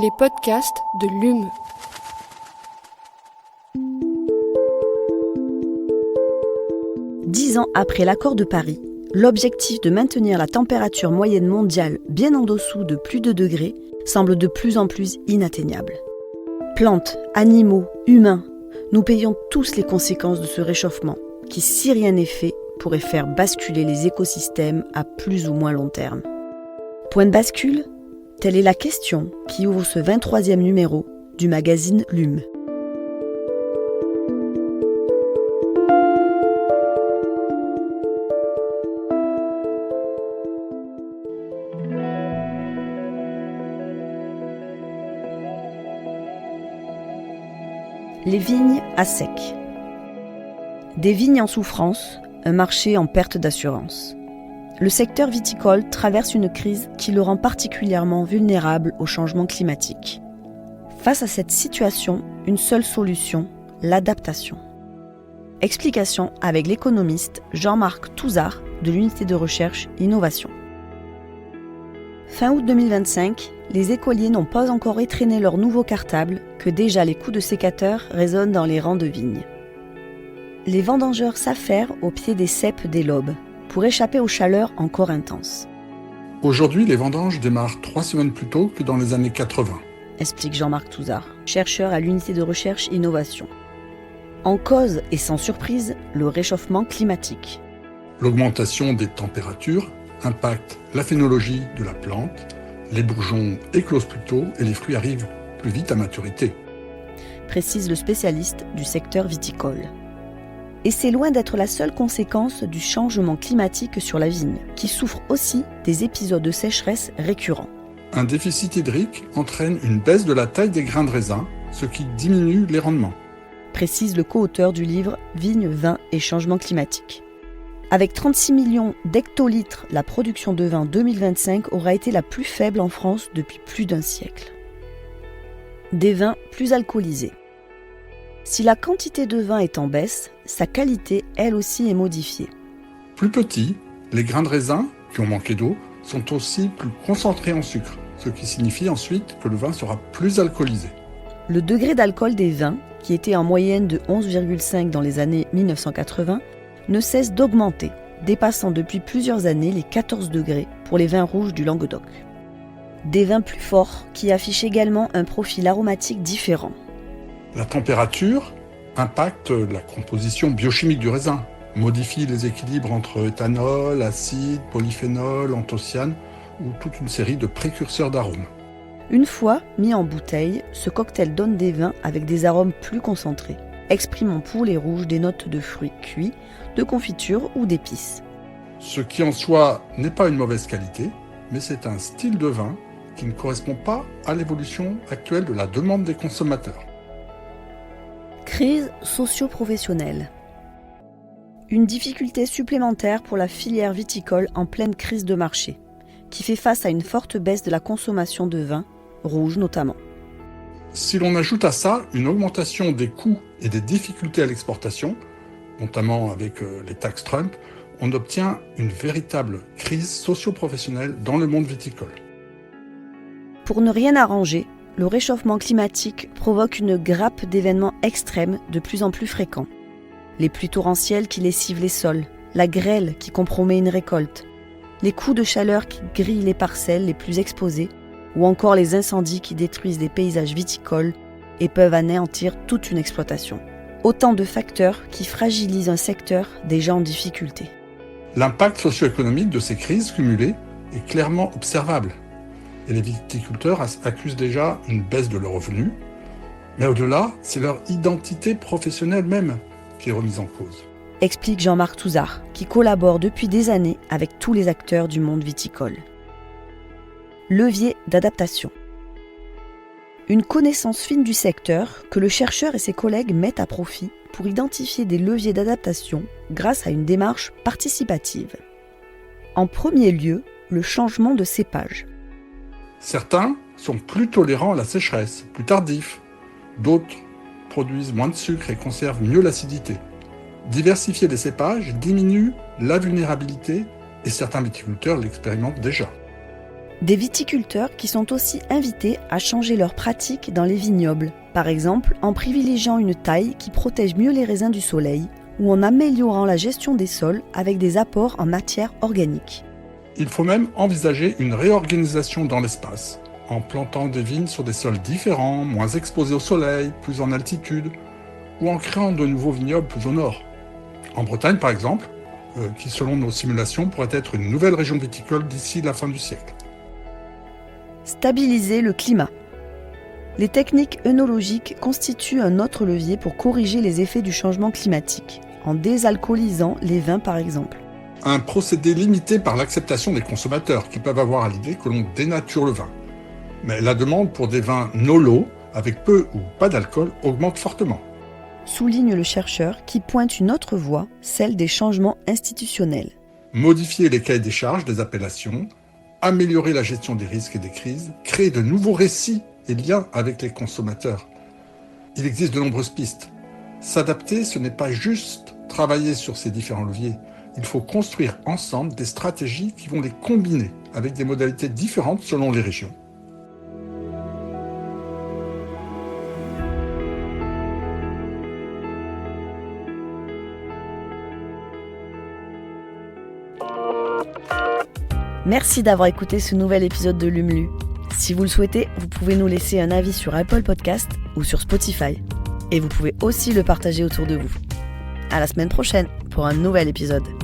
Les podcasts de l'UM. Dix ans après l'accord de Paris, l'objectif de maintenir la température moyenne mondiale bien en dessous de plus de degrés semble de plus en plus inatteignable. Plantes, animaux, humains, nous payons tous les conséquences de ce réchauffement qui, si rien n'est fait, pourrait faire basculer les écosystèmes à plus ou moins long terme. Point de bascule ? Telle est la question qui ouvre ce 23e numéro du magazine l'UM. Les vignes à sec. Des vignes en souffrance, un marché en perte d'assurance. Le secteur viticole traverse une crise qui le rend particulièrement vulnérable au changement climatique. Face à cette situation, une seule solution, l'adaptation. Explication avec l'économiste Jean-Marc Touzard de l'unité de recherche Innovation. Fin août 2025, les écoliers n'ont pas encore étrenné leur nouveau cartable que déjà les coups de sécateur résonnent dans les rangs de vignes. Les vendangeurs s'affairent au pied des ceps des lobes pour échapper aux chaleurs encore intenses. Aujourd'hui, les vendanges démarrent 3 semaines plus tôt que dans les années 80. Explique Jean-Marc Touzard, chercheur à l'unité de recherche Innovation. En cause, et sans surprise, le réchauffement climatique. L'augmentation des températures impacte la phénologie de la plante, les bourgeons éclosent plus tôt et les fruits arrivent plus vite à maturité. Précise le spécialiste du secteur viticole. Et c'est loin d'être la seule conséquence du changement climatique sur la vigne, qui souffre aussi des épisodes de sécheresse récurrents. Un déficit hydrique entraîne une baisse de la taille des grains de raisin, ce qui diminue les rendements. Précise le co-auteur du livre Vignes, vin et changement climatique. Avec 36 millions d'hectolitres, la production de vin 2025 aura été la plus faible en France depuis plus d'un siècle. Des vins plus alcoolisés. Si la quantité de vin est en baisse, sa qualité, elle aussi, est modifiée. Plus petits, les grains de raisin, qui ont manqué d'eau, sont aussi plus concentrés en sucre, ce qui signifie ensuite que le vin sera plus alcoolisé. Le degré d'alcool des vins, qui était en moyenne de 11,5 dans les années 1980, ne cesse d'augmenter, dépassant depuis plusieurs années les 14 degrés pour les vins rouges du Languedoc. Des vins plus forts qui affichent également un profil aromatique différent. La température impacte la composition biochimique du raisin, modifie les équilibres entre éthanol, acide, polyphénol, anthocyanes ou toute une série de précurseurs d'arômes. Une fois mis en bouteille, ce cocktail donne des vins avec des arômes plus concentrés, exprimant pour les rouges des notes de fruits cuits, de confiture ou d'épices. Ce qui en soi n'est pas une mauvaise qualité, mais c'est un style de vin qui ne correspond pas à l'évolution actuelle de la demande des consommateurs. Crise socio-professionnelle. Une difficulté supplémentaire pour la filière viticole en pleine crise de marché, qui fait face à une forte baisse de la consommation de vin, rouge notamment. Si l'on ajoute à ça une augmentation des coûts et des difficultés à l'exportation, notamment avec les taxes Trump, on obtient une véritable crise socio-professionnelle dans le monde viticole. Pour ne rien arranger, le réchauffement climatique provoque une grappe d'événements extrêmes de plus en plus fréquents. Les pluies torrentielles qui lessivent les sols, la grêle qui compromet une récolte, les coups de chaleur qui grillent les parcelles les plus exposées, ou encore les incendies qui détruisent des paysages viticoles et peuvent anéantir toute une exploitation. Autant de facteurs qui fragilisent un secteur déjà en difficulté. L'impact socio-économique de ces crises cumulées est clairement observable. Et les viticulteurs accusent déjà une baisse de leurs revenus. Mais au-delà, c'est leur identité professionnelle même qui est remise en cause. Explique Jean-Marc Touzard, qui collabore depuis des années avec tous les acteurs du monde viticole. Levier d'adaptation. Une connaissance fine du secteur que le chercheur et ses collègues mettent à profit pour identifier des leviers d'adaptation grâce à une démarche participative. En premier lieu, le changement de cépage. Certains sont plus tolérants à la sécheresse, plus tardifs. D'autres produisent moins de sucre et conservent mieux l'acidité. Diversifier les cépages diminue la vulnérabilité et certains viticulteurs l'expérimentent déjà. Des viticulteurs qui sont aussi invités à changer leurs pratiques dans les vignobles, par exemple en privilégiant une taille qui protège mieux les raisins du soleil ou en améliorant la gestion des sols avec des apports en matière organique. Il faut même envisager une réorganisation dans l'espace, en plantant des vignes sur des sols différents, moins exposés au soleil, plus en altitude, ou en créant de nouveaux vignobles plus au nord. En Bretagne par exemple, qui selon nos simulations pourrait être une nouvelle région viticole d'ici la fin du siècle. Stabiliser le climat. Les techniques œnologiques constituent un autre levier pour corriger les effets du changement climatique, en désalcoolisant les vins par exemple. Un procédé limité par l'acceptation des consommateurs qui peuvent avoir à l'idée que l'on dénature le vin. Mais la demande pour des vins nolo, avec peu ou pas d'alcool, augmente fortement. Souligne le chercheur qui pointe une autre voie, celle des changements institutionnels. Modifier les cahiers des charges des appellations, améliorer la gestion des risques et des crises, créer de nouveaux récits et liens avec les consommateurs. Il existe de nombreuses pistes. S'adapter, ce n'est pas juste travailler sur ces différents leviers. Il faut construire ensemble des stratégies qui vont les combiner avec des modalités différentes selon les régions. Merci d'avoir écouté ce nouvel épisode de Lumlu. Si vous le souhaitez, vous pouvez nous laisser un avis sur Apple Podcast ou sur Spotify. Et vous pouvez aussi le partager autour de vous. À la semaine prochaine pour un nouvel épisode.